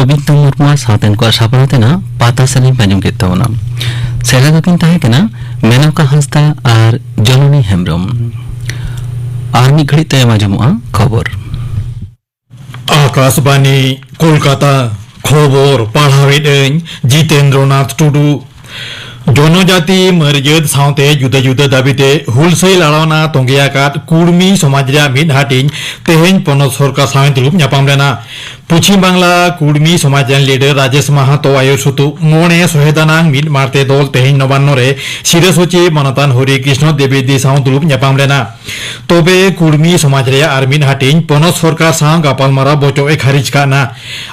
रविन्द्र मुर्मू सातेन को सापड़तेना पाता सेलिम पांजम के तवना सेरा दकिन ताहे केना मेनका हंसदा और जननी हेम्ब्रम और मिद घड़ी तय आंजमोगा खबर आकाशवाणी कोलकाता खबर पढ़ावेदें जितेंद्रनाथ टुडू जनजाति मर्याद साउते जुदा जुदा दाबीते हुलसै लाड़ावना तंगेयाकात कुर्मी समाज रे मिद हाटिन तेहेन पनत सरकार सावे दुलुब ᱧᱟᱯᱟᱢ लेना पश्चिम बांग्ला कुर्मी समाज लीडर राजेश माहातो आयुसुतु मोने सहेदानां मिद मारते दल तेहेन नबान्न रे सिरा सचिव मनतान हरि कृष्ण देबेदी साव दुलुब ᱧᱟᱯᱟᱢ लेना तबे कुर्मी समाज रे आर मिद हाटिन पनत सरकार साव गापालमारा बचो ए खारिज काना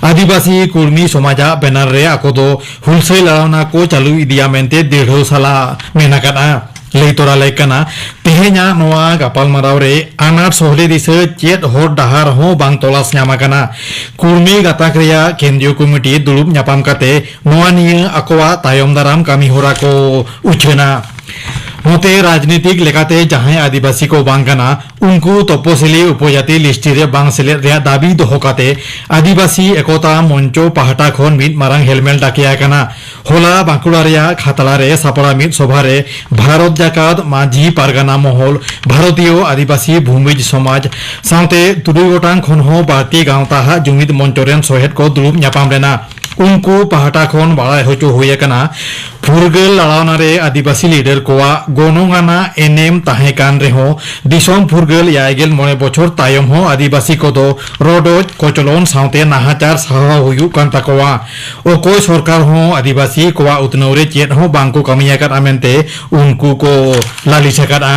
आदिवासी कुर्मी समाजा बेनार रे आकोदो हुलसै लाड़ावना को चालू इदिया मेनते देढ़ साला मेनाकाना लैतरा लैकाना तेहेना नोआ गापालमाराव रे आनाट सहले दिसे चेत हर डाहार हो बांग तलास ᱧᱟᱢᱟᱠᱟना कुर्मी गाताक रेया केंद्रीय कमिटी दुलुब ᱧᱟᱯᱟᱢ काते नोआ निया आकोवा तायम दाराम कामी होरा को उछेना होते राजनीतिक लेकाते जहां आदिवासी को बांगना उनको तपसिली उपजाति लिस्टी रे बांग सेले रे दाबी दोहकाते आदिवासी एकता मंचो पहाटा खन मिद मारांग हेलमेल डाकिया कना होला बांकुड़ा रेया खातला रे सापड़ा मिद सभा रे भारत जाकात माझी पारगाना महल भारतीय आदिवासी भूमिज समाज साउते तुरुई गोटांग खन हो बाती गांवता जुमिद मंचोरेन सोहेद को दुलुब ᱧᱟᱯᱟᱢ लेना उनको पहाटा खन बाड़ा होचो हुए कना फुरगेल लड़ावना रे आदिवासी लीडर कोआ गनंगाना एनेम ताहे कान रे हो दिसम फुरगेल याइगेल मोने बछर तायम हो आदिवासी को दो रोडोज कोचलोन साउते नाहाचार साहा हुयु कान ताकोआ ओ कोई सरकार हो आदिवासी कोआ उतनौरे चेत हो बांको कमिया कर आमेनते उनको को लालिसा करा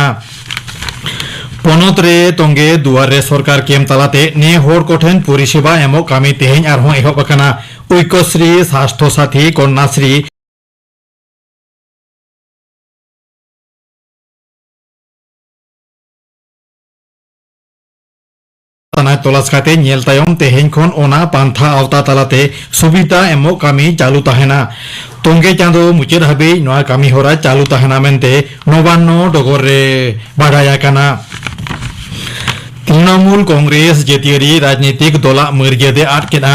पनत रे तंगे दुआर रे सरकार केम तालाते ने होर कोठेन परिसेबा एमो कामी तेहेन आरहों एहब आकाना ऐक्यश्री स्वास्थ्य साथी कन्याश्री तलाश काते नेल तायम तेहेन खन ओना पांथा आवता तालाते सुविधा एमो कामी चालू ताहेना तंगे चांदो मुचेद हाबे नोआ कामी होरा चालू ताहेना मेनते नबान्नो डगर रे बाडाया काना तृणमूल कांग्रेस जेतियारि राजनीतिक दला मर्यादे आटकेना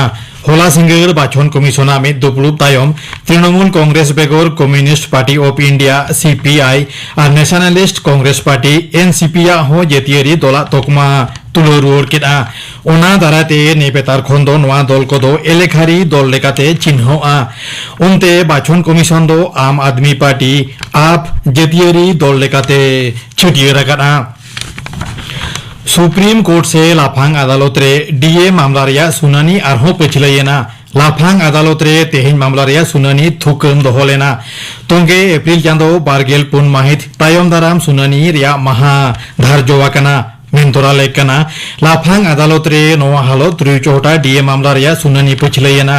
होला सिंगर बाछन कमिशना में दुपलुब तायम तृणमूल कांग्रेस बेगर कम्युनिस्ट पार्टी ऑफ इंडिया सीपीआई और नेशनलिस्ट कांग्रेस पार्टी एनसीपीआ हो जेतियारि दला तकमा तुलो रुवर केदा ओना दाराते नेपेतार खंदो नोआ दल को दो एलेखारी दल लेकाते चिन्हआ उनते बाछन कमिशन दो आम आदमी पार्टी आप जेतियारि दल लेकाते छुटिये रकाना सुप्रीम कोर्ट से लाफांग अदालत रे डीए मामला रिया सुनानी आरहों पछिलायेना लाफांग अदालत रे तेहेन मामला रिया सुनानी थुकम दोहलेना तंगे एप्रिल चांदो बारगेल पुन माहित तायम दाराम सुनानी रिया महा धार्जवाकना मेंतोरा लेकना लाफांग अदालत रे नोआ हालत रुचोटा डीए मामला रिया सुनानी पछिलायेना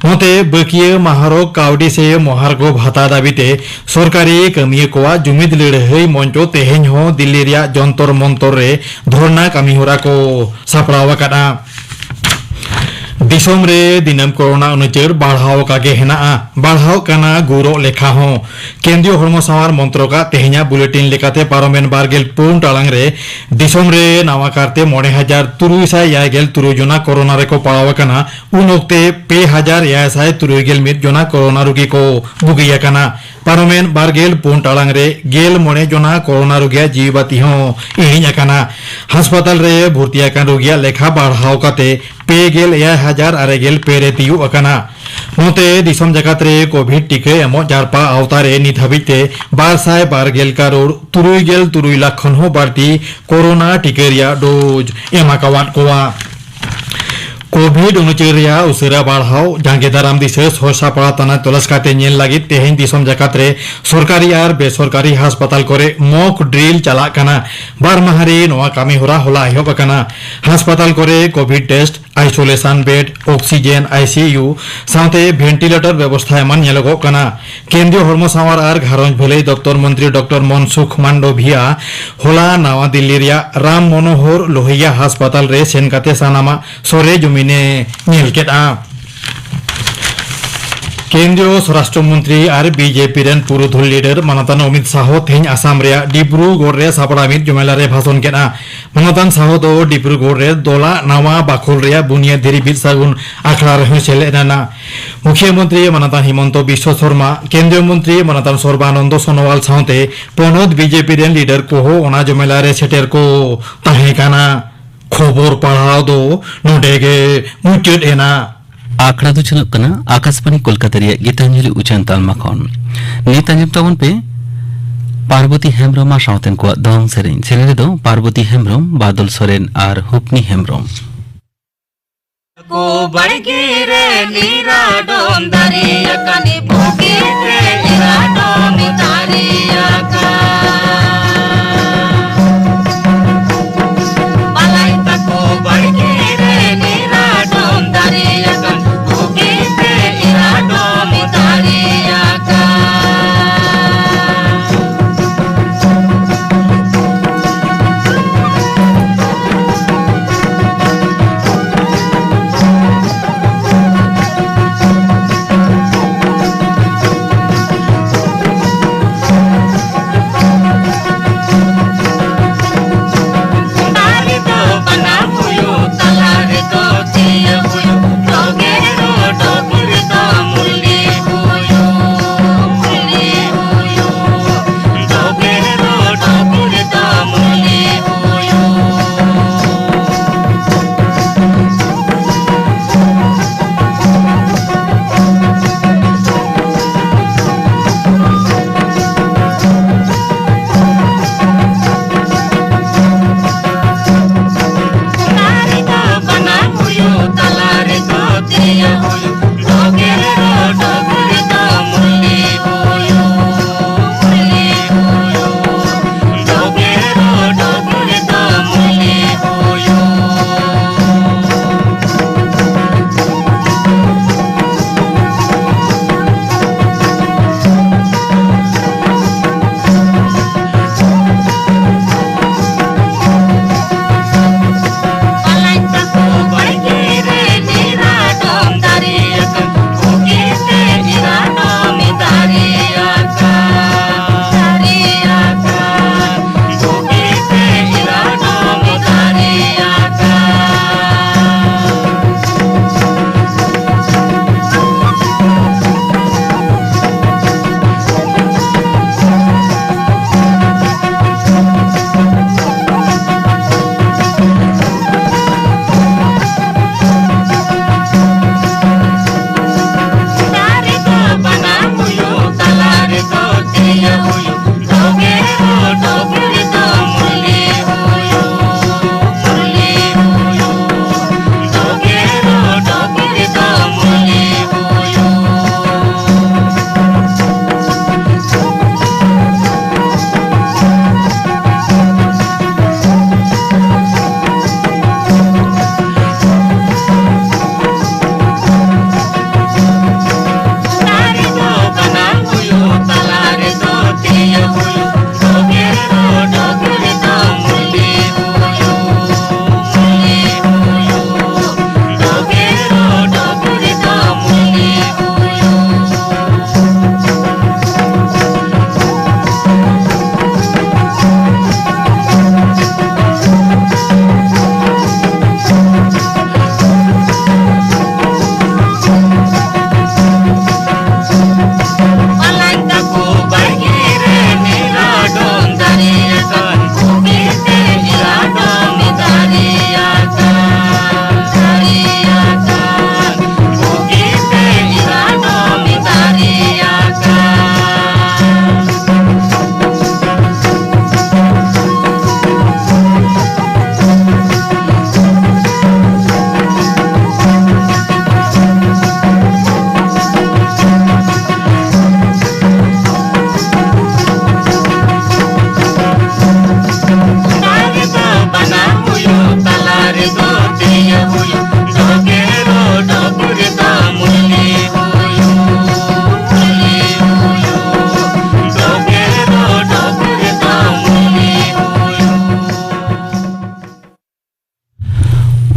मते बकिये महारो कावडी से मोहारगो भाता दाबीते सरकारी कमिये कोआ जुमिद लड़हई मंचो तेहेन हो दिल्ली रिया जंतर मंतर रे धरना कामी होरा को सापड़ावकाना दिसम रे दिनम कोरोना अनुचर बढ़ाव कागे हेना बढ़ाव काना गुरो लेखा हो केंद्रीय हरमो सावार मंत्र का तेहना बुलेटिन लेकाते पारोमेन बारगेल पुन टालांग रे दिसम रे नावा कारते 9,353 जना कोरोना रे को पावा काना उन ओक्ते 5,603 मित जना कोरोना रोगी को बुगिया काना पारोमेन बारगेल पुन टालांग रे गेल मोने जना कोरोना रोगिया जीवबाती हो इहिया काना अस्पताल रे भर्तिया कान रोगिया लेखा बढ़ाव काते पेगेल 1,000 पेरे तियु अकाना नोते दिसम जगत रे कोविड टीके एमो जारपा अवतारे नित हाबिते 12 करोड़ 3 लाख खन हो बारती कोरोना टीके रिया डोज एमाकावात कोवा कोविड उनुचेरिया उसेरा बढ़ाव जांगे दाराम दिसे सोसा पड़ा तना तलाश काते नेल लागित तेहेन दिसम जकात रे सरकारी और बेसरकारी अस्पताल करे मॉक ड्रिल चला काना बार माहारी नोआ कामी होरा होला एहब काना अस्पताल करे Covid test isolation bed oxygen ICU साथे वेंटिलेटर व्यवस्था एमान नेलगो काना केंद्रीय हरमो सावार और घारंज भलाई दफ्तर मंत्री डॉक्टर मनसुख मांडविया होला नवा दिल्ली रिया राम मनोहर लोहिया अस्पताल रे सेन काते सानामा सोरे जुमिने नेल केदा केंद्रीय स्वराष्ट्र मंत्री और बीजेपी रेन पुरुधुल लीडर मनतान अमित शाह तेज आसाम रे डिब्रुगढ़ रे सापड़ामित जुमेला रे भाषण केना मनतान शाह दो डिब्रुगढ़ रे दोला नावा बाखुल रे बुनियादी बिर सागुन आखड़ा रे सेलेना मुख्यमंत्री मनतान हिमंत बिश्व शर्मा केंद्रीय मंत्री मनतान सर्बानंद सोनोवाल साउते पनोद बीजेपी रेन लीडर को हो ओना जुमेला रे सेटेर को ताहे काना खबर पढ़ाओ दो नोटेगे मुचुद एना आखड़ा दो चलक कना आकाशवाणी कोलकाता रे गीतांजलि उचान तालमा खन नीत अंजम तवन पे पार्वती हेम्ब्रम साउतेन को दंग सेरेन सेले दो पार्वती हेम्ब्रम बादल सोरेन और हुपनी हेम्ब्रम को बड़गी रे नीरा डोम दरिया कनी भोगी रे नीरा डोम दरिया का मलाई तको बड़गी रे नीरा डोम दरिया कनी भोगी रे नीरा डोम दरिया का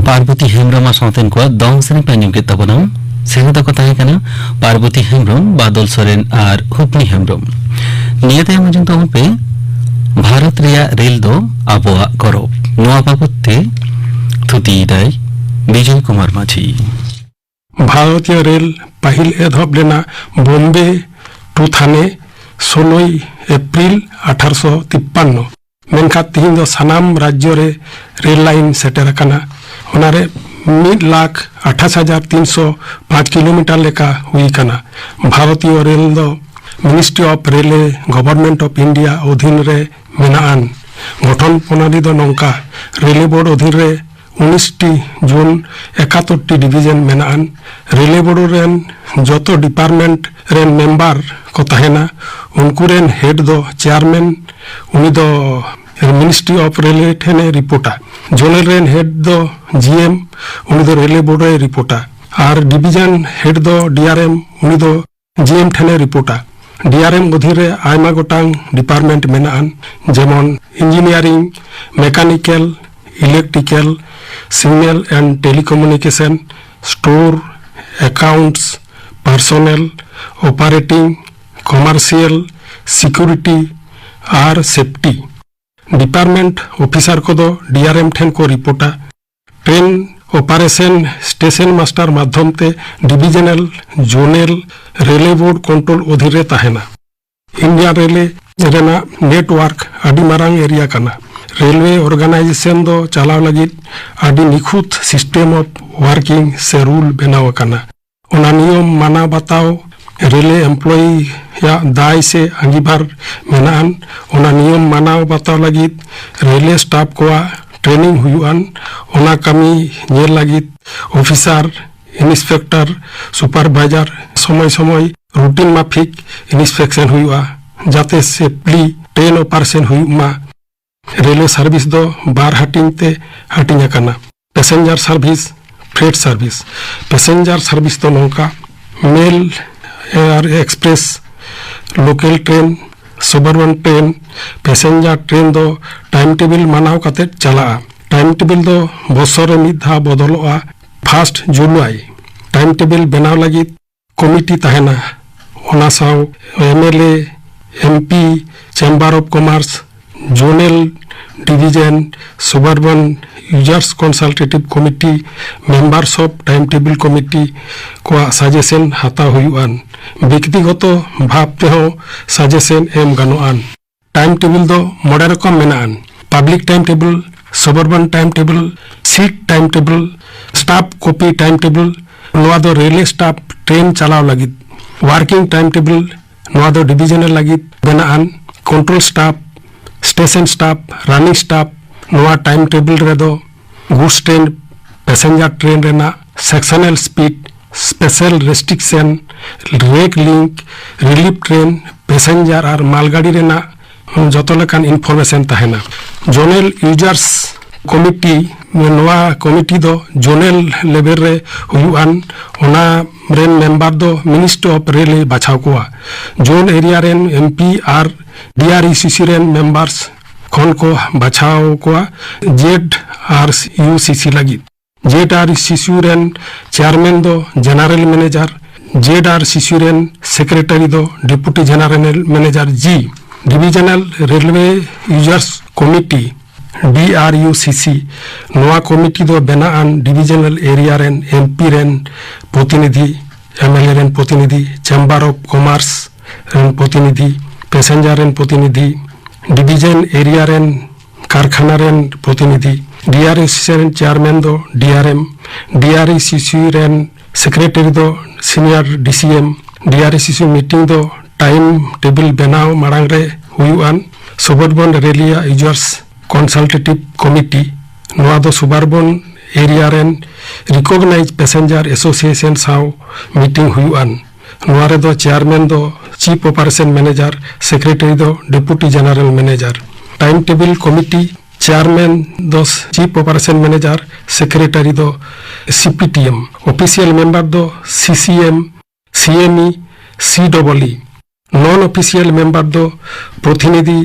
पार्वती हेम्ब्रम साउतेन को दंग सेरेन पेंजुम के तबनम ᱥᱮᱱᱟ ᱫᱚᱠᱚ ᱛᱟᱦᱮᱸ ᱠᱟᱱᱟ ᱯᱟᱨᱵᱚᱛী ᱦᱮᱢᱵᱨᱚᱢ, ᱵᱟᱫᱚᱞ ᱥᱚᱨᱮᱱ ᱟᱨ ᱦᱩᱯᱱᱤ ᱦᱮᱢᱵᱨᱚᱢ। ᱱᱤᱭᱟᱹ ᱛᱟᱭᱚᱢ ᱟᱸᱡᱚᱢ ᱛᱟᱵᱚᱱ ᱯᱮ ᱵᱷᱟᱨᱚᱛ ᱨᱮᱭᱟᱜ ᱨᱮᱞ ᱫᱚ ᱟᱵᱚᱣᱟᱜ ᱜᱚᱨᱚᱵ। ᱱᱚᱣᱟ ᱵᱟᱵᱚᱫ ᱛᱮ ᱛᱷᱩᱛᱤᱭᱮᱫᱟᱭ ᱵᱤᱡᱚᱭ ᱠᱩᱢᱟᱨ ᱢᱟᱹᱡᱷᱤ। ᱵᱷᱟᱨᱚᱛᱤᱭᱚ ᱨᱮᱞ ᱯᱟᱹᱦᱤᱞ ᱮᱛᱚᱦᱚᱵ ᱞᱮᱱᱟ ᱵᱳᱢᱵᱮ ᱴᱩ ᱛᱷᱟᱱᱮ 16 ᱮᱯᱨᱤᱞ 1853। ᱢᱮᱱᱠᱷᱟᱱ ᱛᱤᱦᱤᱧ ᱫᱚ ᱥᱟᱱᱟᱢ ᱨᱟᱡᱽᱡᱚ ᱨᱮ ᱨᱮᱞ ᱞᱟᱭᱤᱱ ᱥᱮᱴᱮᱨ ᱟᱠᱟᱱᱟ। ᱚᱱᱟᱨᱮ 1,28,305 ᱠᱤᱞᱳᱢᱤᱴᱟর লেখা হুই কানা। ভারতীয় রেল দ মিনিস্ট্রি অফ রেলে গভর্নমেন্ট অফ ইন্ডিয়া অধীন রে মেনাআন। গঠন প্রণালী দ নঙ্কা রেলে বোর্ড অধীন রে 19টি জোন 71টি ডিভিजन মেনাআন। রেলে বোর্ড রেন যত ডিপার্টমেন্ট রেন মেম্বার को তাহেনা उनको रेन हेड दो चेयरमैन उनी दो मिनिस्ट्री ऑफ रेले ठेने रिपोर्टा। जोनल रेन हेड दो जीएम उनी दो रेले बोर्ड रे रिपोर्टा और डिवीजन हेड दो डीआरएम उनी दो जीएम ठेने रिपोर्टा। डीआरएम अधीन रे आयमा गोटांग डिपार्टमेंट मेनाआन जेमन engineering, mechanical, electrical, signal and telecommunication, store, accounts, personal, operating, commercial, security और सेफ्टी। डिपार्टमेंट ऑफिसर को दो डीआरएम ठेन को रिपोर्टा। ट्रेन ऑपरेशन स्टेशन मास्टर माध्यम ते डिविजनल जोनल रेले बोर्ड कंट्रोल अधीन रे ताहेना। इंडिया रेले रेना नेटवर्क आदि मारांग एरिया काना। रेलवे ऑर्गेनाइजेशन दो चलाव लगित आदि निखुत सिस्टम ऑफ वर्किंग से रूल बनाव काना। ओना नियम माना बताओ रेले एम्प्लॉई या दाय से अंगीभार मेनाआन। ओना नियम मानाव बताव लगित रेले स्टाफ को ट्रेनिंग हुयुआन। ओना कमी नेल लगित ऑफिसर, इंस्पेक्टर, सुपरवाइजर समय समय रूटीन माफिक इंस्पेक्शन हुयुआ जाते सेफली ट्रेन ऑपरेशन हुयुमा। रेलवे सर्विस दो बार हाटिंग ते हाटिंग आकाना। Passenger service, freight service. Passenger service तो नौका मेल एयर express, local train, suburban train, passenger train दो टाइम टेबल मानाव काते चला। टाइम टेबल दो बसरे मिद धा बदलोआ 1 जुलाई। टाइम टेबल बनाव लगी कमिटी ताहेना। ओना साव MLA, MP, chamber of commerce, zonal division, suburban users consultative committee, members of time table committee को सजेशन हाता हुयुआन। व्यक्तिगत भाव तेहो सजेशन एम गानोआन। टाइम टेबल दो मोड़े रकम मेनाआन। Public time table, suburban time table, seat time table, staff copy time table नोआ दो रेलवे स्टाफ ट्रेन चलाव लगित। वर्किंग टाइम टेबल नोआ दो डिविजनल लगित बनाआन। Control staff, station staff, running staff नोआ टाइम टेबल रे दो गुड्स ट्रेन, पैसेंजर ट्रेन रेना sectional speed, special restriction, rake link, relief train, passenger और मालगाड़ी रेना जतो लेकान इनफॉरमेशन ताहेना। जोनल यूजर्स कमिटी नोआ कमिटी दो जोनल लेवल रे हुयुआन। ओना रेन मेंबर दो मिनिस्ट्री ऑफ रेल बाछाव कोआ। जोन एरिया रेन एमपी और डीआरईसीसी रेन मेंबर्स खन को बाछाव कोआ। जेड आर यूसीसी लगी जेड आर सीसी रेन चेयरमैन दो general manager. Z R CC रेन सेक्रेटरी दो डिप्टी जनरल मैनेजर जी। Divisional railway users committee DRUCC नोआ कमिटी दो बनाआन डिविजनल एरिया रेन एमपी रेन प्रतिनिधि, एमएलए रेन प्रतिनिधि, चैम्बर ऑफ कॉमर्स रेन प्रतिनिधि, पैसेंजर रेन प्रतिनिधि, डिवीजन एरिया रेन कारखाना रेन प्रतिनिधि। डीआरसीसी रेन चेयरमैन दो डीआरएम। डीआरसीसी रेन सेक्रेटरी दो सीनियर डीसीएम। डीआरसीसी मीटिंग दो टाइम टेबल बनाव मांग रे हुयुआन। सुबरबन रेलिया यूजर्स कंसल्टेटिव कमिटी नोआ दो सुबरबन एरिया रेन रिकॉग्नाइज पैसेंजर एसोसिएशन साव मीटिंग हुयुआन। नोआ रे दो चेयरमैन दो चीफ ऑपरेशन मैनेजर, सेक्रेटरी दो deputy general manager. Time table committee chairman दो चीफ ऑपरेशन मैनेजर, सेक्रेटरी दो सीपीटीएम। ऑफिशियल मेंबर दो CCM, CME, CW. Non official member दो प्रतिनिधि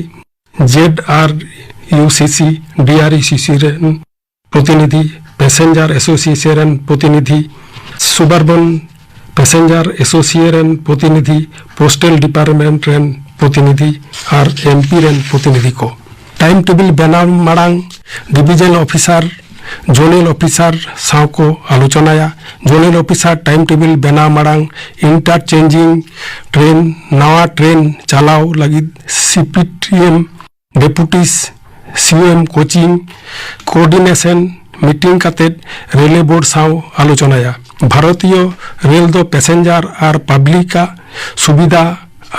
जेड आर यूसीसी, डीआरईसीसी रेन प्रतिनिधि, पैसेंजर एसोसिएशन प्रतिनिधि, सुबरबन पैसेंजर एसोसिएशन प्रतिनिधि पोस्टल डिपार्टमेंट रेन प्रतिनिधि और एमपी रेन प्रतिनिधि को टाइम टेबिल बनाव मांग डिविजन ऑफिसर जोनल ऑफिसर साव को आलोचनाया जोनल ऑफिसर टाइम टेबिल बनाव मांग इंटरचेंजिंग ट्रेन नवा ट्रेन चलाव लगी CPTM deputies CM coaching coordination meeting कातेद रेलवे बोर्ड साव आलोचनाया भारतीय रेल दो पैसेंजर और पब्लिक का सुविधा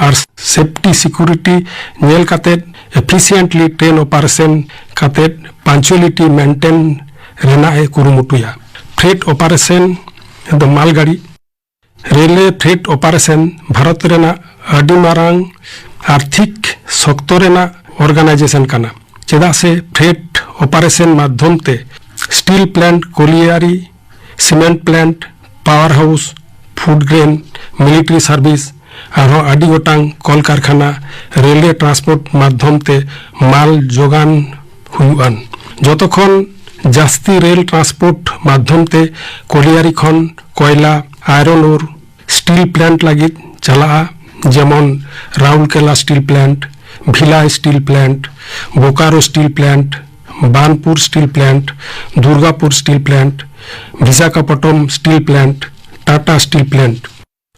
और सेफ्टी सिक्योरिटी नेल कातेद एफिशिएंटली ट्रेन ऑपरेशन कातेद पंचुअलिटी मेंटेन रेना ए कुरुमुटुया फ्रेट ऑपरेशन द मालगाड़ी रेलवे फ्रेट ऑपरेशन भारत रेना अडी मारांग आर्थिक शक्तो रेना ऑर्गेनाइजेशन काना चेदा से फ्रेट ऑपरेशन माध्यम ते steel plant colliery cement plant power house food grain military service और आदि गोटांग कल कारखाना रेलवे ट्रांसपोर्ट माध्यम ते माल जोगान हुयुआन जतखन जास्ती रेल ट्रांसपोर्ट माध्यम ते कोलियारी खन कोयला आयरन ओर स्टील प्लांट लगी चला जेमन Rourkela steel plant Bhilai steel plant Bokaro steel plant Banpur steel plant Durgapur steel plant Visakhapatnam steel plant Tata steel plant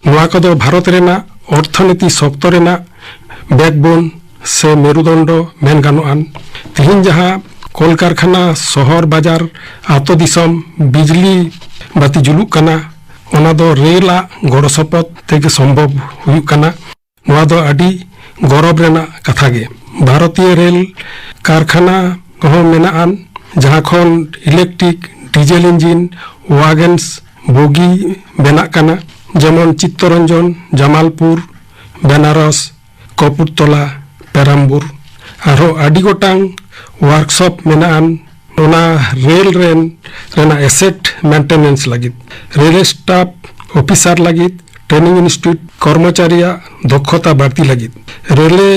नवा कदो भारत रेना अर्थनीति शक्तो रेना बैकबोन से मेरुदंड मेन गानोआन तिहिन जहां कल कारखाना शहर बाजार आतो दिसम बिजली बाती जुलुक कना ओना दो रेला गड़ो सपद तेगे संभव हुयुक कना नवा दो आदि गौरव रेना कथा गे भारतीय रेल कारखाना कहो मेनाआन जहां खन इलेक्ट्रिक डिजेल इंजिन वागन्स बोगी बेना कना जेमन चित्तरंजन जमालपुर बेनारस कपूरतला पेराम्बुर आरो आदि गोटांग वर्कशॉप मेनाआन ओना रेल रेना एसेट मेंटेनेंस लगी रेल स्टाफ ऑफिसर लगी ट्रेनिंग इंस्टीट्यूट कर्मचारिया दक्षता बाड़ती लगी रेलवे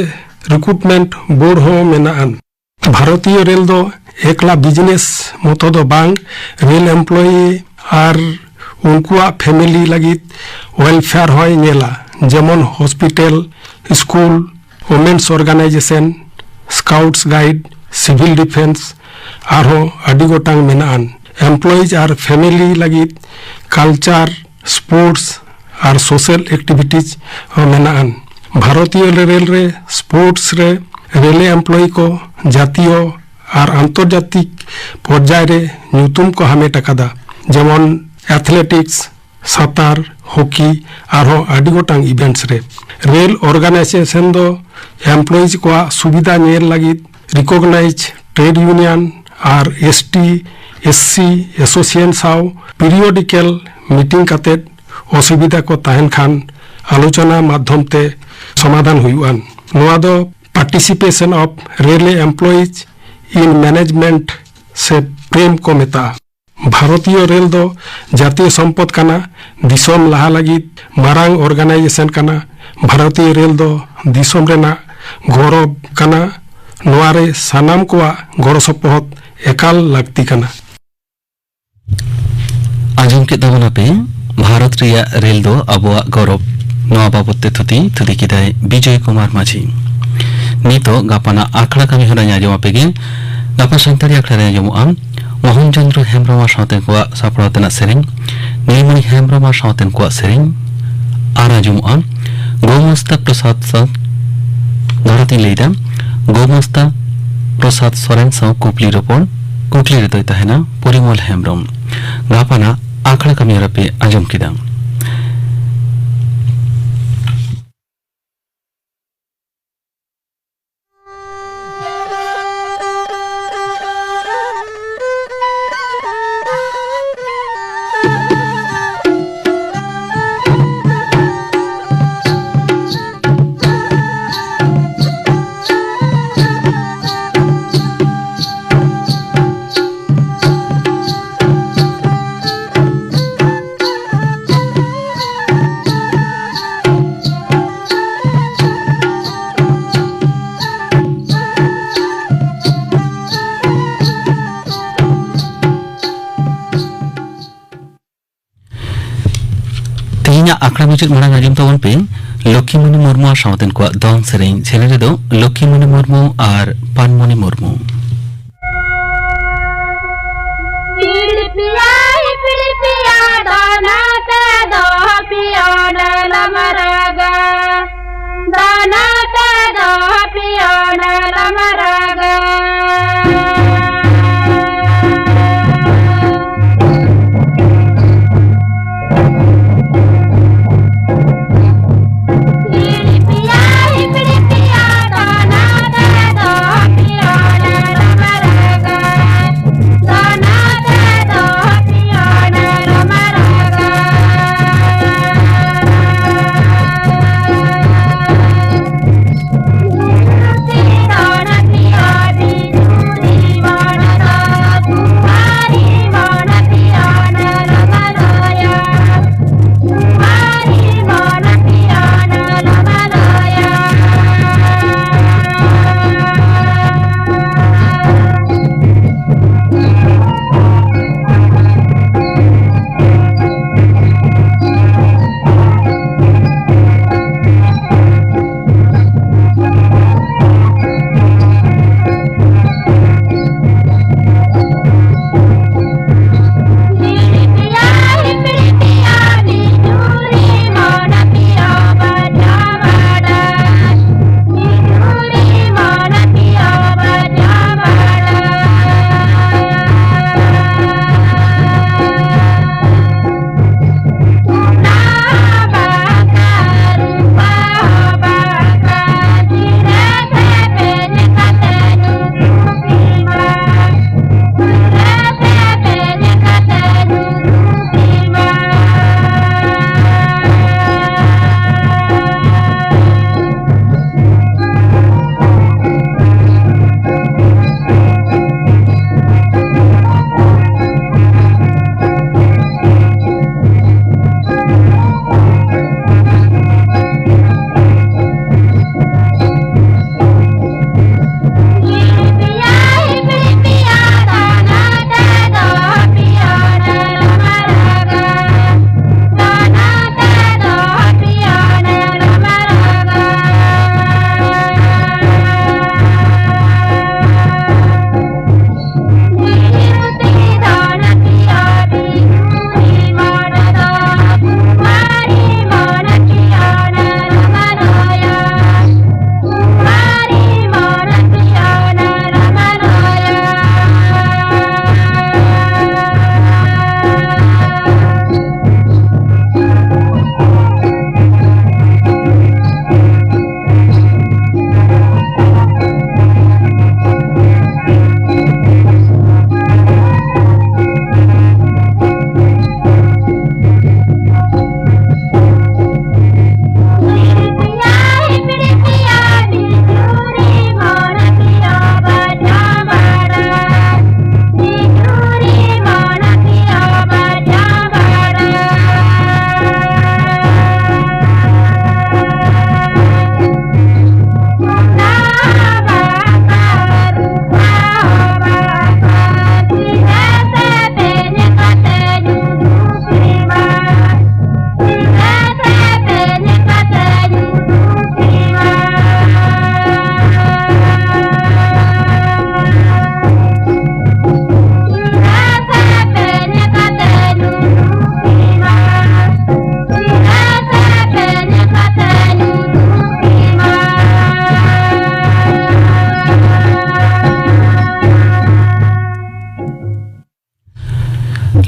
रिक्रूटमेंट बोर्ड हो मेनाआन भारतीय रेल दो एकला बिजनेस मतो दो बांग रेल एम्प्लॉई और उनकुआ फैमिली लगी वेलफेयर होय नेला जेमन hospital school women's organisation scouts guide civil defence और आदि गोटांग मेनाआन एम्प्लॉइज और फैमिली लगी कल्चर स्पोर्ट्स और सोशल एक्टिविटीज मेनाआन भारतीय रेल रे स्पोर्ट्स रे रेलवे एम्प्लॉई को जातीय और आंतर्जातिक पर्याय रे ᱧᱩᱛᱩᱢ को हामेट अकादा जेमन एथलेटिक्स सातार हॉकी और आदि गोटांग इवेंट्स रे रेल ऑर्गेनाइजेशन दो एम्प्लॉइज को सुविधा नेल लगी रिकॉग्नाइज ट्रेड यूनियन और एसटी एससी एसोसिएशन साव पीरियडिकल मीटिंग कातेद असुविधा को ताहन खान आलोचना माध्यम ते समाधान हुयुआन नवा दो participation of railway employees in management से प्रेम को मेता भारतीय रेल दो जातीय संपद काना दिसोम लहा लगी मारांग ऑर्गेनाइजेशन काना भारतीय रेल दो दिसोम रेना गौरव काना नवारे सानाम को गौरव सपोहत एकाल लगती काना आजम के दवना पे भारत रिया रेल दो अबुआ गौरव नवा बाबते थुती किदाय विजय कुमार माझी नीतो गापाना आखड़ा कमी होना आजम पेगे गापा संतारी आखड़ा रे आजम मोहन चंद्र हेम्ब्रमा सावतेन को सापड़ातेना सेरिंग नीलमणि हेम्ब्रमा सावतेन को सेरिंग आर आजम गोमस्ता प्रसाद सा धरती लेदा गोमस्ता प्रसाद सोरेन सा कुपली रोपण कुपली रे तहना परिमल हेम्ब्रम गापाना आखड़ा कमी रपे आजम किदा आखड़ा मुचाद मांग आजम तबन पे लक्ष्मीमणि मुर्मू और सावतेन को दंग सेरें सेलेरे दो लक्ष्मीमणि मुर्मू और पानमणि मुर्मू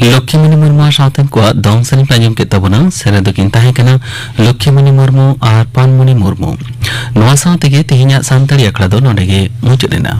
लक्ष्मीमणि मुर्मू सावतेन को दंग सेरें आंजम के तबना सेरे दकिन ताहेकना लक्ष्मीमणि मुर्मू और पानमणि मुर्मू नोआ सावतेगे तेहेन्या सान्ताड़ी आखड़ा दो नोडेगे मुचादेना।